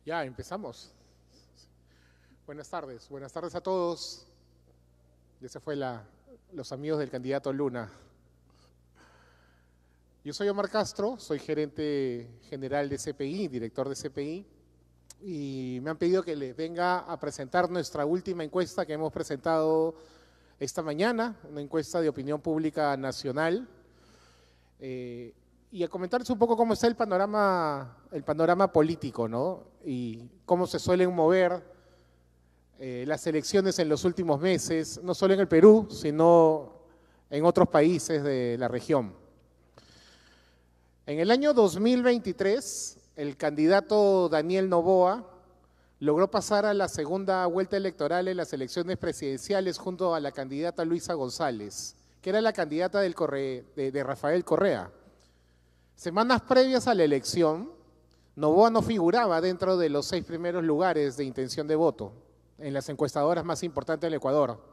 Ya, empezamos. Buenas tardes a todos. Ya se fue los amigos del candidato Luna. Yo soy Omar Castro, soy gerente general de CPI, director de CPI, y me han pedido que les venga a presentar nuestra última encuesta que hemos presentado esta mañana, una encuesta de opinión pública nacional, y a comentarles un poco cómo está el panorama político, ¿no? Y cómo se suelen mover las elecciones en los últimos meses, no solo en el Perú, sino en otros países de la región. En el año 2023, el candidato Daniel Noboa logró pasar a la segunda vuelta electoral en las elecciones presidenciales junto a la candidata Luisa González, que era la candidata de Rafael Correa. Semanas previas a la elección, Noboa no figuraba dentro de los 6 primeros lugares de intención de voto en las encuestadoras más importantes del Ecuador.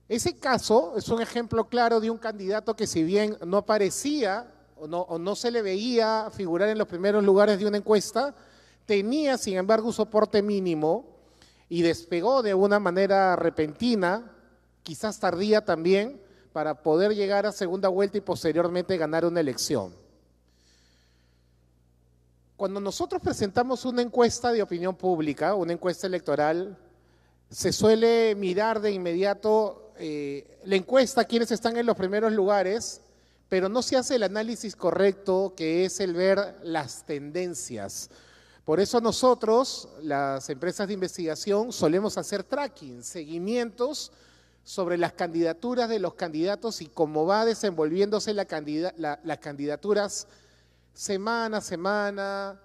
Ese caso es un ejemplo claro de un candidato que, si bien no aparecía o no se le veía figurar en los primeros lugares de una encuesta, tenía sin embargo un soporte mínimo y despegó de una manera repentina, quizás tardía también, para poder llegar a segunda vuelta y posteriormente ganar una elección. Cuando nosotros presentamos una encuesta de opinión pública, una encuesta electoral, se suele mirar de inmediato la encuesta, quienes están en los primeros lugares, pero no se hace el análisis correcto, que es el ver las tendencias. Por eso nosotros, las empresas de investigación, solemos hacer tracking, seguimientos sobre las candidaturas de los candidatos y cómo va desenvolviéndose las candidaturas semana a semana,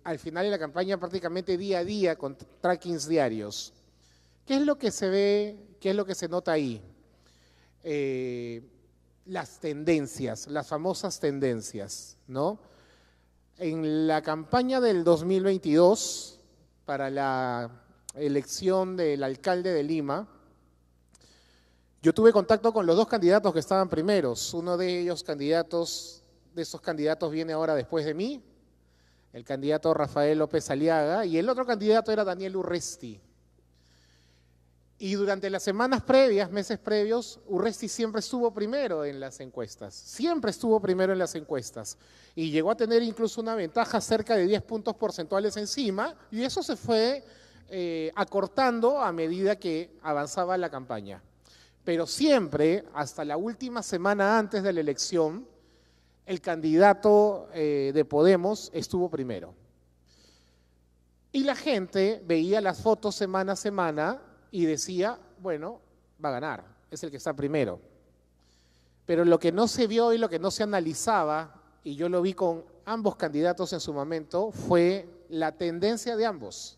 al final de la campaña prácticamente día a día, con trackings diarios. ¿Qué es lo que se ve, qué es lo que se nota ahí? Las tendencias, las famosas tendencias, ¿no? En la campaña del 2022, para la elección del alcalde de Lima, yo tuve contacto con los 2 candidatos que estaban primeros. Uno de esos candidatos viene ahora después de mí, el candidato Rafael López Aliaga, y el otro candidato era Daniel Urresti. Y durante las semanas previas, meses previos, Urresti siempre estuvo primero en las encuestas, y llegó a tener incluso una ventaja cerca de 10 puntos porcentuales encima, y eso se fue acortando a medida que avanzaba la campaña. Pero siempre, hasta la última semana antes de la elección, el candidato de Podemos estuvo primero. Y la gente veía las fotos semana a semana y decía, bueno, va a ganar, es el que está primero. Pero lo que no se vio y lo que no se analizaba, y yo lo vi con ambos candidatos en su momento, fue la tendencia de ambos.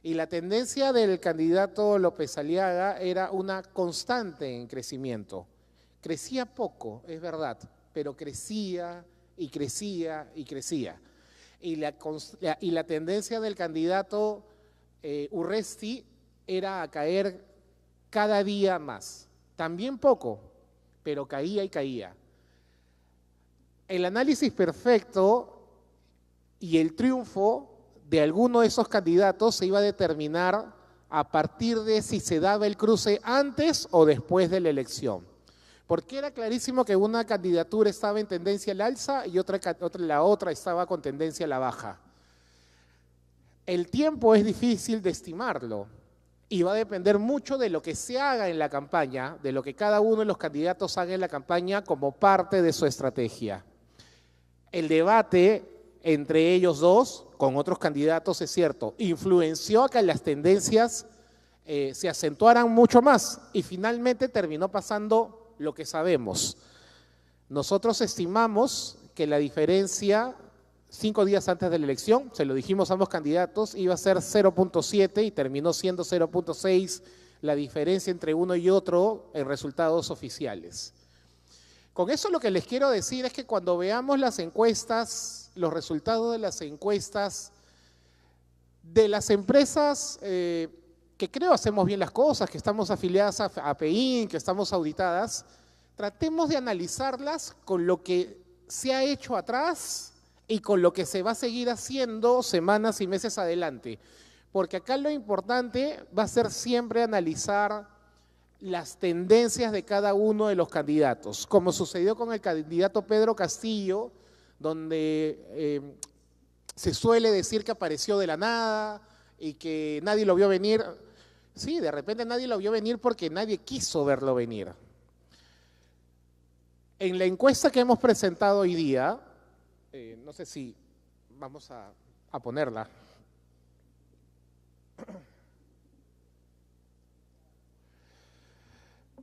Y la tendencia del candidato López Aliaga era una constante en crecimiento. Crecía poco, es verdad, pero crecía y crecía y crecía. Y la tendencia del candidato Urresti era a caer cada día más. También poco, pero caía y caía. El análisis perfecto y el triunfo de alguno de esos candidatos se iba a determinar a partir de si se daba el cruce antes o después de la elección. Porque era clarísimo que una candidatura estaba en tendencia al alza y la otra estaba con tendencia a la baja. El tiempo es difícil de estimarlo y va a depender mucho de lo que se haga en la campaña, de lo que cada uno de los candidatos haga en la campaña como parte de su estrategia. El debate entre ellos dos, con otros candidatos, es cierto, influenció a que las tendencias se acentuaran mucho más y finalmente terminó pasando lo que sabemos. Nosotros estimamos que la diferencia 5 días antes de la elección, se lo dijimos a ambos candidatos, iba a ser 0.7 y terminó siendo 0.6 la diferencia entre uno y otro en resultados oficiales. Con eso lo que les quiero decir es que cuando veamos las encuestas, los resultados de las encuestas de las empresas que creo hacemos bien las cosas, que estamos afiliadas a PEIN, que estamos auditadas, tratemos de analizarlas con lo que se ha hecho atrás y con lo que se va a seguir haciendo semanas y meses adelante. Porque acá lo importante va a ser siempre analizar las tendencias de cada uno de los candidatos, como sucedió con el candidato Pedro Castillo, donde se suele decir que apareció de la nada y que nadie lo vio venir. Sí, de repente nadie lo vio venir porque nadie quiso verlo venir. En la encuesta que hemos presentado hoy día, no sé si vamos a ponerla.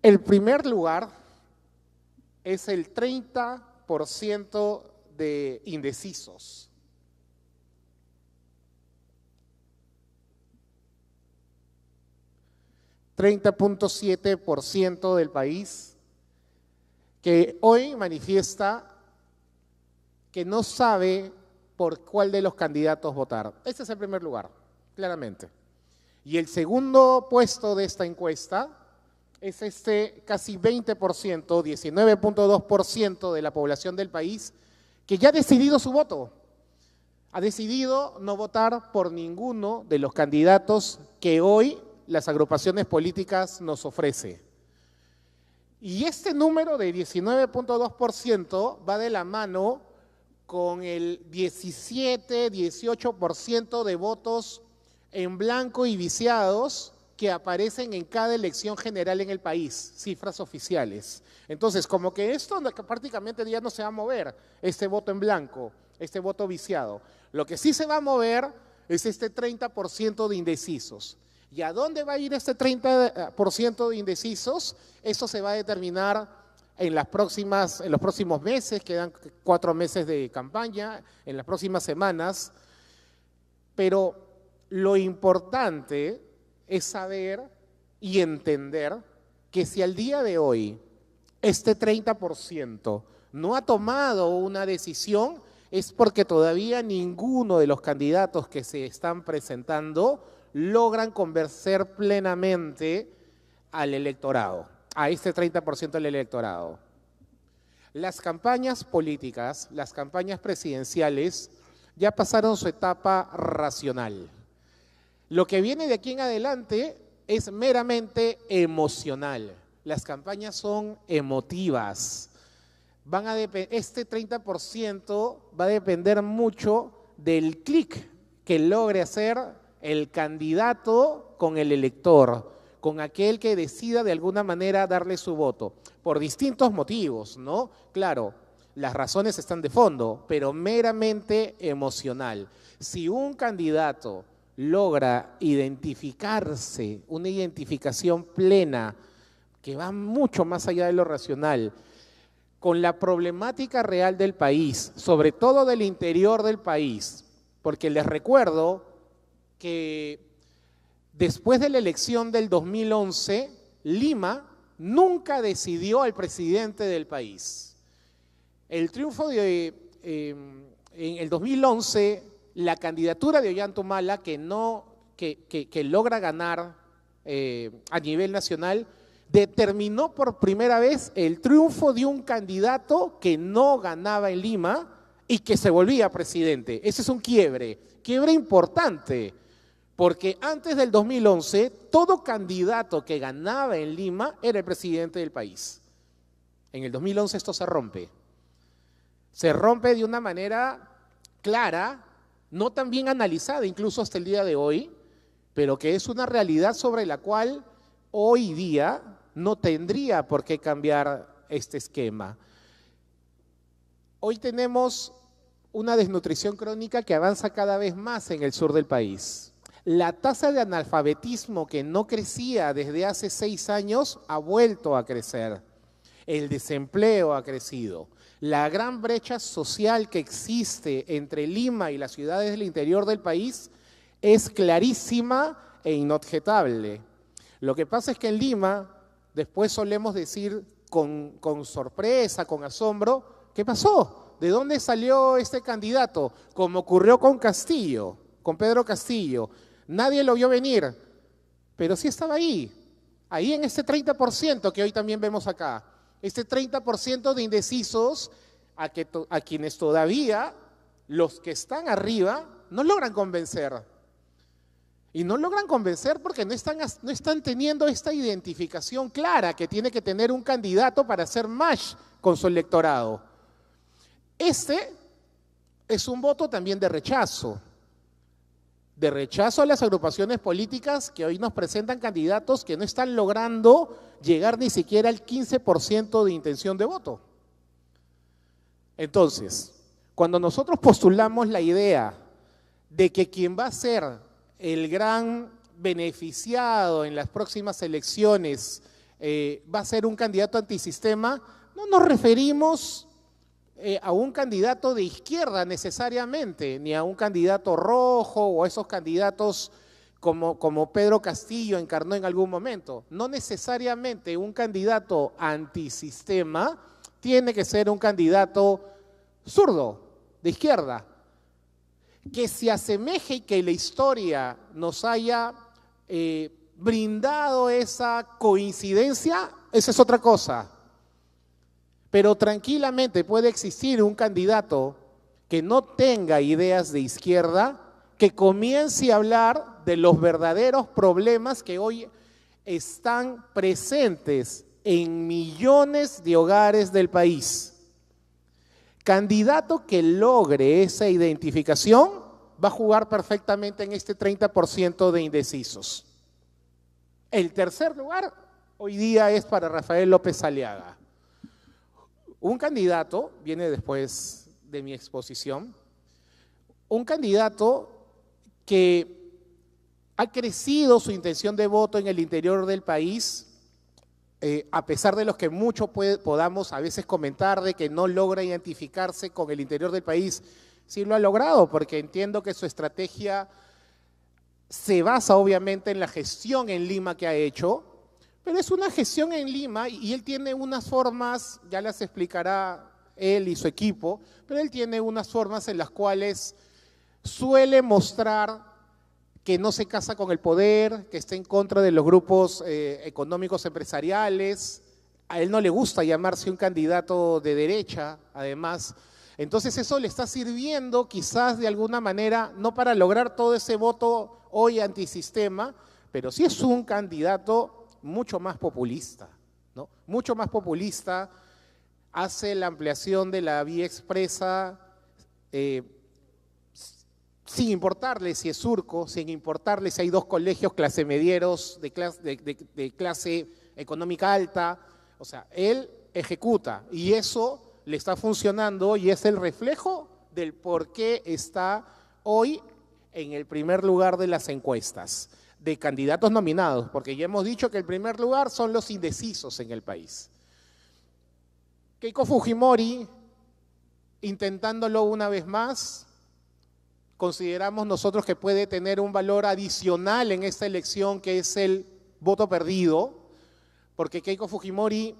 El primer lugar es el 30% de indecisos. $30.7% del país que hoy manifiesta que no sabe por cuál de los candidatos votar. Este es el primer lugar, claramente. Y el segundo puesto de esta encuesta es este casi 20%, 19.2% de la población del país que ya ha decidido su voto. Ha decidido no votar por ninguno de los candidatos que hoy las agrupaciones políticas nos ofrece. Y este número de 19.2% va de la mano con el 17, 18% de votos en blanco y viciados que aparecen en cada elección general en el país, cifras oficiales. Entonces, como que esto prácticamente ya no se va a mover, este voto en blanco, este voto viciado. Lo que sí se va a mover es este 30% de indecisos. ¿Y a dónde va a ir este 30% de indecisos? Eso se va a determinar en los próximos meses, quedan 4 meses de campaña, en las próximas semanas. Pero lo importante es saber y entender que si al día de hoy este 30% no ha tomado una decisión, es porque todavía ninguno de los candidatos que se están presentando logran convencer plenamente al electorado, a este 30% del electorado. Las campañas políticas, las campañas presidenciales, ya pasaron su etapa racional. Lo que viene de aquí en adelante es meramente emocional. Las campañas son emotivas. Este 30% va a depender mucho del clic que logre hacer el candidato con el elector, con aquel que decida de alguna manera darle su voto, por distintos motivos, ¿no? Claro, las razones están de fondo, pero meramente emocional. Si un candidato logra identificarse, una identificación plena, que va mucho más allá de lo racional, con la problemática real del país, sobre todo del interior del país, porque les recuerdo que después de la elección del 2011, Lima nunca decidió al presidente del país. El triunfo en el 2011, la candidatura de Ollanta que logra ganar a nivel nacional, determinó por primera vez el triunfo de un candidato que no ganaba en Lima y que se volvía presidente. Ese es un quiebre importante, porque antes del 2011 todo candidato que ganaba en Lima era el presidente del país. En el 2011 esto se rompe de una manera clara, no tan bien analizada incluso hasta el día de hoy, pero que es una realidad sobre la cual hoy día no tendría por qué cambiar este esquema. Hoy tenemos una desnutrición crónica que avanza cada vez más en el sur del país. La tasa de analfabetismo que no crecía desde hace 6 años ha vuelto a crecer. El desempleo ha crecido. La gran brecha social que existe entre Lima y las ciudades del interior del país es clarísima e inobjetable. Lo que pasa es que en Lima, después solemos decir con sorpresa, con asombro, ¿qué pasó? ¿De dónde salió este candidato? Como ocurrió con Castillo, con Pedro Castillo. Nadie lo vio venir, pero sí estaba ahí en este 30% que hoy también vemos acá. Este 30% de indecisos a quienes todavía los que están arriba no logran convencer. Y no logran convencer porque no están teniendo esta identificación clara que tiene que tener un candidato para hacer match con su electorado. Este es un voto también de rechazo a las agrupaciones políticas que hoy nos presentan candidatos que no están logrando llegar ni siquiera al 15% de intención de voto. Entonces, cuando nosotros postulamos la idea de que quien va a ser el gran beneficiado en las próximas elecciones va a ser un candidato antisistema, no nos referimos a un candidato de izquierda necesariamente, ni a un candidato rojo o a esos candidatos como Pedro Castillo encarnó en algún momento. No necesariamente un candidato antisistema tiene que ser un candidato zurdo, de izquierda, que se asemeje y que la historia nos haya brindado esa coincidencia, esa es otra cosa. Pero tranquilamente puede existir un candidato que no tenga ideas de izquierda, que comience a hablar de los verdaderos problemas que hoy están presentes en millones de hogares del país. Candidato que logre esa identificación va a jugar perfectamente en este 30% de indecisos. El tercer lugar hoy día es para Rafael López Aliaga. Un candidato, viene después de mi exposición, un candidato que ha crecido su intención de voto en el interior del país, a pesar de los que mucho podamos a veces comentar de que no logra identificarse con el interior del país, sí lo ha logrado, porque entiendo que su estrategia se basa obviamente en la gestión en Lima que ha hecho, pero es una gestión en Lima y él tiene unas formas, ya las explicará él y su equipo, pero él tiene unas formas en las cuales suele mostrar que no se casa con el poder, que está en contra de los grupos económicos empresariales. A él no le gusta llamarse un candidato de derecha, además. Entonces eso le está sirviendo quizás de alguna manera, no para lograr todo ese voto hoy antisistema, pero sí es un candidato mucho más populista, ¿no? Mucho más populista, hace la ampliación de la vía expresa, sin importarle si es Surco, sin importarle si hay dos colegios clase medieros de clase económica alta, o sea, él ejecuta y eso le está funcionando y es el reflejo del por qué está hoy en el primer lugar de las encuestas de candidatos nominados, porque ya hemos dicho que el primer lugar son los indecisos en el país. Keiko Fujimori, intentándolo una vez más, consideramos nosotros que puede tener un valor adicional en esta elección, que es el voto perdido, porque Keiko Fujimori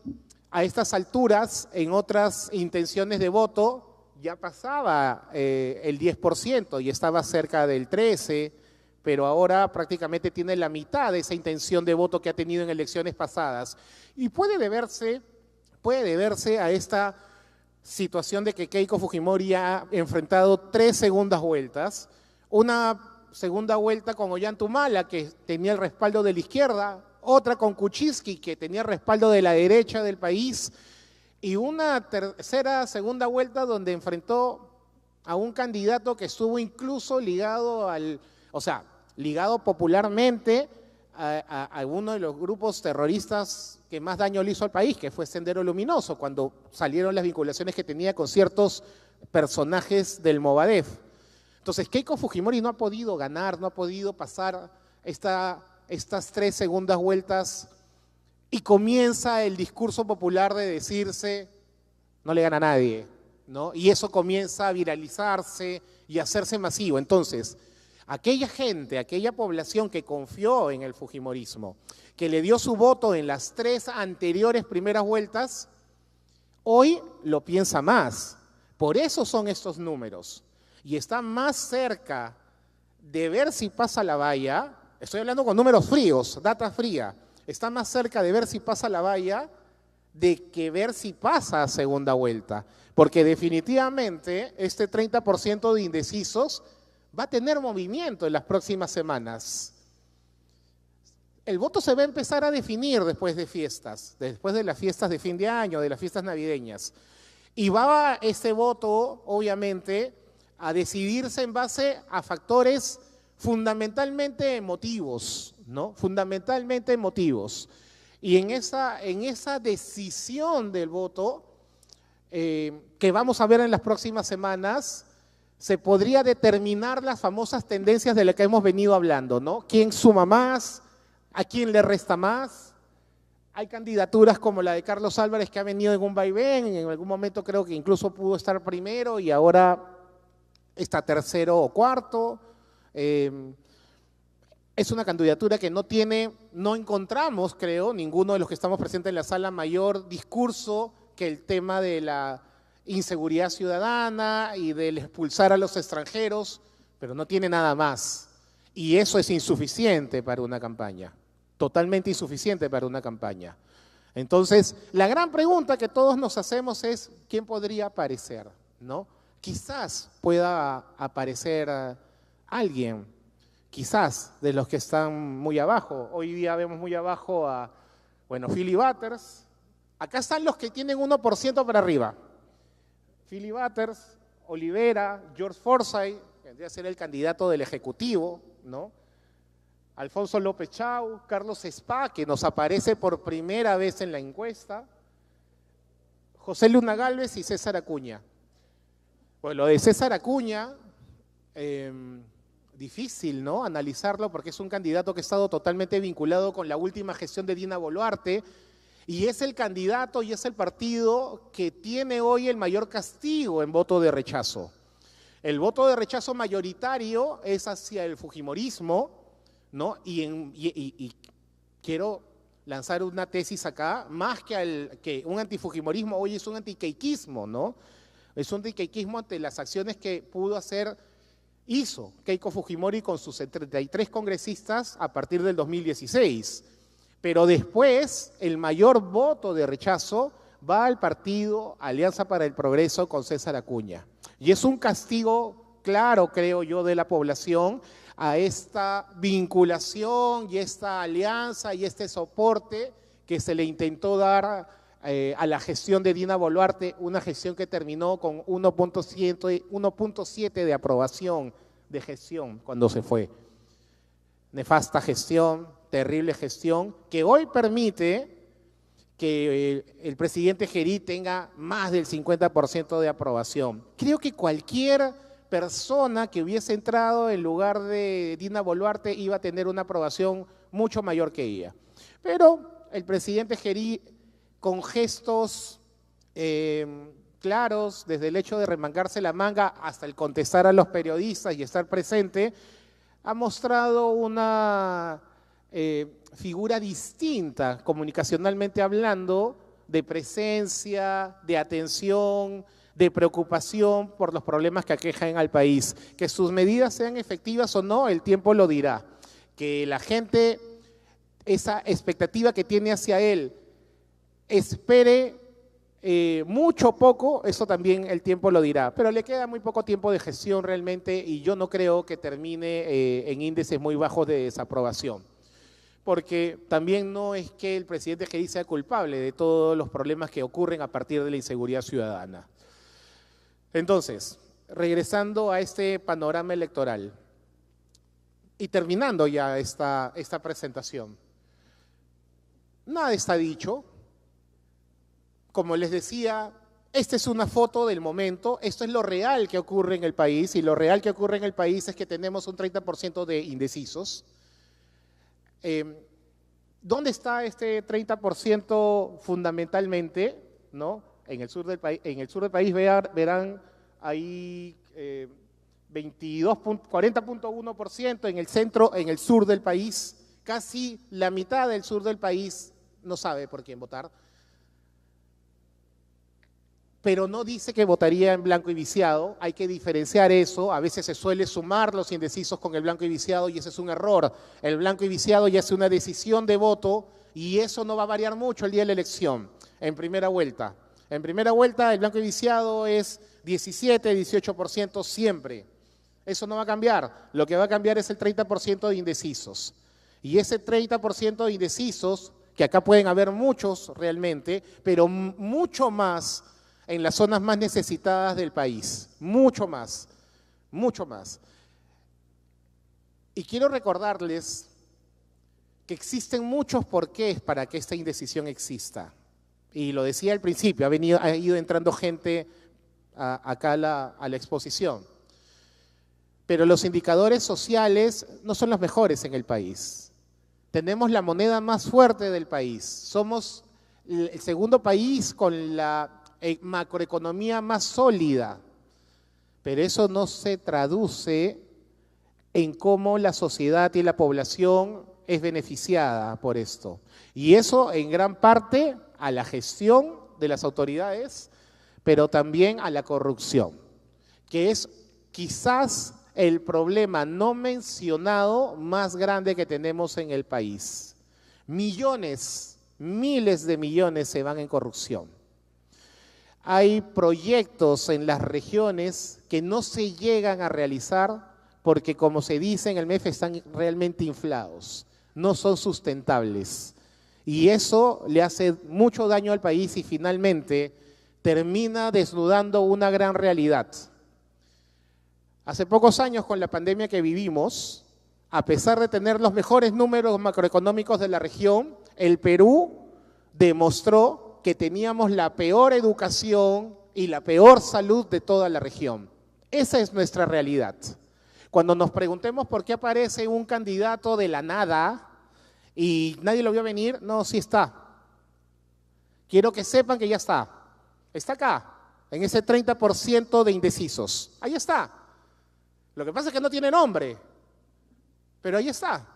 a estas alturas, en otras intenciones de voto, ya pasaba el 10% y estaba cerca del 13%, pero ahora prácticamente tiene la mitad de esa intención de voto que ha tenido en elecciones pasadas. Y puede deberse a esta situación de que Keiko Fujimori ha enfrentado 3 segundas vueltas, una segunda vuelta con Ollantumala, que tenía el respaldo de la izquierda, otra con Kuczynski, que tenía el respaldo de la derecha del país, y una segunda vuelta donde enfrentó a un candidato que estuvo incluso ligado ligado popularmente a uno de los grupos terroristas que más daño le hizo al país, que fue Sendero Luminoso, cuando salieron las vinculaciones que tenía con ciertos personajes del Movadef. Entonces, Keiko Fujimori no ha podido ganar, no ha podido pasar estas 3 segundas vueltas y comienza el discurso popular de decirse, no le gana a nadie, ¿no? Y eso comienza a viralizarse y a hacerse masivo. Entonces, aquella gente, aquella población que confió en el fujimorismo, que le dio su voto en las 3 anteriores primeras vueltas, hoy lo piensa más. Por eso son estos números. Y está más cerca de ver si pasa la valla, estoy hablando con números fríos, data fría, está más cerca de ver si pasa la valla de que ver si pasa a segunda vuelta, porque definitivamente este 30% de indecisos va a tener movimiento en las próximas semanas. El voto se va a empezar a definir después de fiestas, después de las fiestas de fin de año, de las fiestas navideñas. Y va ese voto, obviamente, a decidirse en base a factores fundamentalmente emotivos, ¿no? Fundamentalmente emotivos. Y en esa decisión del voto, que vamos a ver en las próximas semanas, se podría determinar las famosas tendencias de las que hemos venido hablando, ¿no? ¿Quién suma más? ¿A quién le resta más? Hay candidaturas como la de Carlos Álvarez que ha venido en un vaivén, en algún momento creo que incluso pudo estar primero y ahora está tercero o cuarto. Es una candidatura que no encontramos, creo, ninguno de los que estamos presentes en la sala, mayor discurso que el tema de la inseguridad ciudadana y del expulsar a los extranjeros, pero no tiene nada más. Y eso es insuficiente para una campaña, totalmente insuficiente para una campaña. Entonces, la gran pregunta que todos nos hacemos es, ¿quién podría aparecer? ¿No? Quizás pueda aparecer alguien, quizás de los que están muy abajo. Hoy día vemos muy abajo a, Philly Butters. Acá están los que tienen 1% para arriba. Philly Butters, Olivera, George Forsyth, que vendría a ser el candidato del Ejecutivo, ¿no? Alfonso López Chau, Carlos Spa, que nos aparece por primera vez en la encuesta, José Luna Gálvez y César Acuña. Pues lo de César Acuña, difícil, ¿no? Analizarlo porque es un candidato que ha estado totalmente vinculado con la última gestión de Dina Boluarte y es el candidato y es el partido que tiene hoy el mayor castigo en voto de rechazo. El voto de rechazo mayoritario es hacia el fujimorismo, ¿no? Y quiero lanzar una tesis acá, más que un antifujimorismo, hoy es un antiqueiquismo, ¿no? Es un antiqueiquismo ante las acciones que hizo Keiko Fujimori con sus 33 congresistas a partir del 2016. Pero después, el mayor voto de rechazo va al partido Alianza para el Progreso con César Acuña. Y es un castigo claro, creo yo, de la población a esta vinculación y esta alianza y este soporte que se le intentó dar a la gestión de Dina Boluarte, una gestión que terminó con 1.7 de aprobación de gestión cuando se fue. Nefasta gestión, terrible gestión, que hoy permite que el presidente Gerí tenga más del 50% de aprobación. Creo que cualquier persona que hubiese entrado en lugar de Dina Boluarte iba a tener una aprobación mucho mayor que ella. Pero el presidente Gerí, con gestos claros, desde el hecho de remangarse la manga hasta el contestar a los periodistas y estar presente, ha mostrado una figura distinta, comunicacionalmente hablando, de presencia, de atención, de preocupación por los problemas que aquejan al país. Que sus medidas sean efectivas o no, el tiempo lo dirá. Que la gente, esa expectativa que tiene hacia él, espere mucho o poco, eso también el tiempo lo dirá. Pero le queda muy poco tiempo de gestión realmente y yo no creo que termine en índices muy bajos de desaprobación. Porque también no es que el presidente Gerí sea culpable de todos los problemas que ocurren a partir de la inseguridad ciudadana. Entonces, regresando a este panorama electoral y terminando ya esta presentación, nada está dicho. Como les decía, esta es una foto del momento, esto es lo real que ocurre en el país y lo real que ocurre en el país es que tenemos un 30% de indecisos. ¿Dónde está este 30% fundamentalmente? ¿No? En el sur del país verán ahí 40.1%, en el centro, en el sur del país, casi la mitad del sur del país no sabe por quién votar. pero no dice que votaría en blanco y viciado. Hay que diferenciar eso. A veces se suele sumar los indecisos con el blanco y viciado y ese es un error. El blanco y viciado ya es una decisión de voto y eso no va a variar mucho el día de la elección, en primera vuelta. En primera vuelta el blanco y viciado es 17, 18% siempre. Eso no va a cambiar. Lo que va a cambiar es el 30% de indecisos. Y ese 30% de indecisos, que acá pueden haber muchos realmente, pero mucho más en las zonas más necesitadas del país, mucho más, mucho más. Y quiero recordarles que existen muchos porqués para que esta indecisión exista. Y lo decía al principio, ha ido entrando gente acá a la exposición. Pero los indicadores sociales no son los mejores en el país. Tenemos la moneda más fuerte del país, somos el segundo país con la macroeconomía más sólida, pero eso no se traduce en cómo la sociedad y la población es beneficiada por esto. Y eso en gran parte a la gestión de las autoridades, pero también a la corrupción, que es quizás el problema no mencionado más grande que tenemos en el país. Millones, miles de millones se van en corrupción. Hay proyectos en las regiones que no se llegan a realizar porque, como se dice en el MEF, están realmente inflados, no son sustentables. Y eso le hace mucho daño al país y finalmente termina desnudando una gran realidad. Hace pocos años, con la pandemia que vivimos, a pesar de tener los mejores números macroeconómicos de la región, el Perú demostró que teníamos la peor educación y la peor salud de toda la región. Esa es nuestra realidad. Cuando nos preguntemos por qué aparece un candidato de la nada y nadie lo vio venir, no, sí está. Quiero que sepan que ya está. Está acá, en ese 30% de indecisos. Ahí está. Lo que pasa es que no tiene nombre, pero ahí está.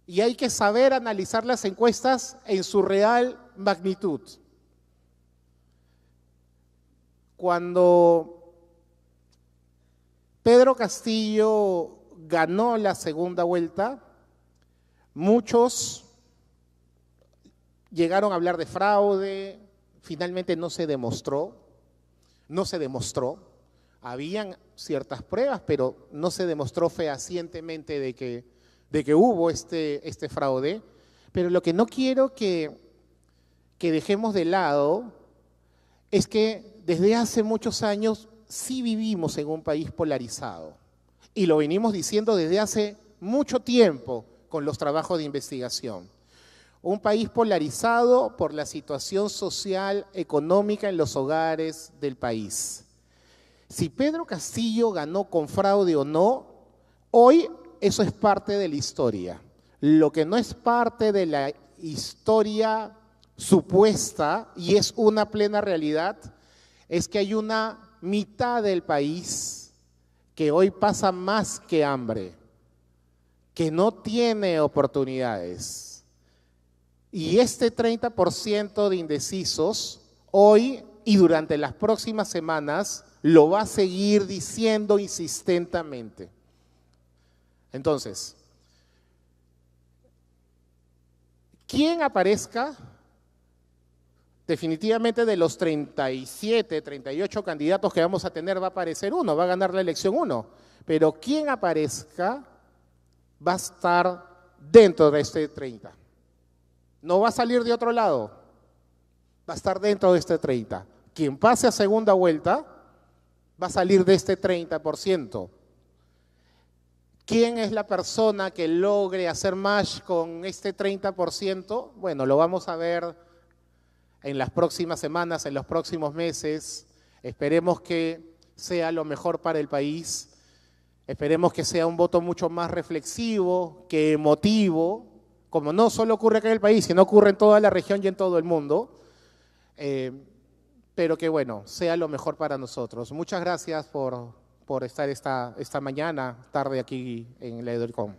Y hay que saber analizar las encuestas en su real magnitud. Cuando Pedro Castillo ganó la segunda vuelta, muchos llegaron a hablar de fraude, finalmente no se demostró. Habían ciertas pruebas, pero no se demostró fehacientemente de que hubo este fraude. Pero lo que no quiero que dejemos de lado es que desde hace muchos años sí vivimos en un país polarizado. Y lo venimos diciendo desde hace mucho tiempo con los trabajos de investigación. Un país polarizado por la situación social, económica en los hogares del país. Si Pedro Castillo ganó con fraude o no, hoy eso es parte de la historia. Lo que no es parte de la historia supuesta y es una plena realidad es que hay una mitad del país que hoy pasa más que hambre, que no tiene oportunidades. Y este 30% de indecisos hoy y durante las próximas semanas lo va a seguir diciendo insistentemente. Entonces, ¿quién aparezca? Definitivamente de los 37, 38 candidatos que vamos a tener va a aparecer uno, va a ganar la elección uno. Pero quien aparezca va a estar dentro de este 30. No va a salir de otro lado, va a estar dentro de este 30. Quien pase a segunda vuelta va a salir de este 30%. ¿Quién es la persona que logre hacer match con este 30%? Bueno, lo vamos a ver en las próximas semanas, en los próximos meses. Esperemos que sea lo mejor para el país. Esperemos que sea un voto mucho más reflexivo que emotivo, como no solo ocurre acá en el país, sino ocurre en toda la región y en todo el mundo. Pero que bueno, sea lo mejor para nosotros. Muchas gracias por estar esta mañana, tarde aquí en la EDOLCOM.